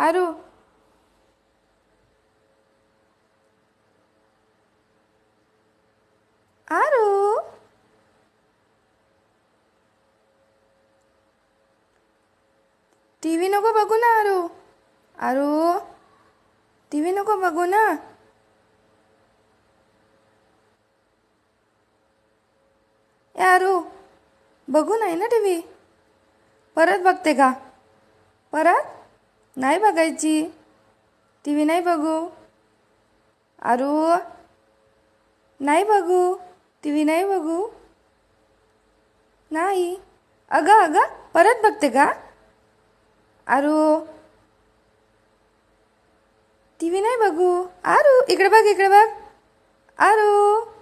आरू आरू TV नको बघू ना आरू. आरू टीव्ही नको बघू ना. ए आरू बघू नाही ना टीव्ही. परत बघते का? परत नाही बघायची. टीव्ही नाही बघू. आरू नाही बघू. टीव्ही नाही बघू. नाही. अगं अगं परत बघते का? आरू टीव्ही नाही बघू. आरू इकडे बघ, इकडे बघ. आरू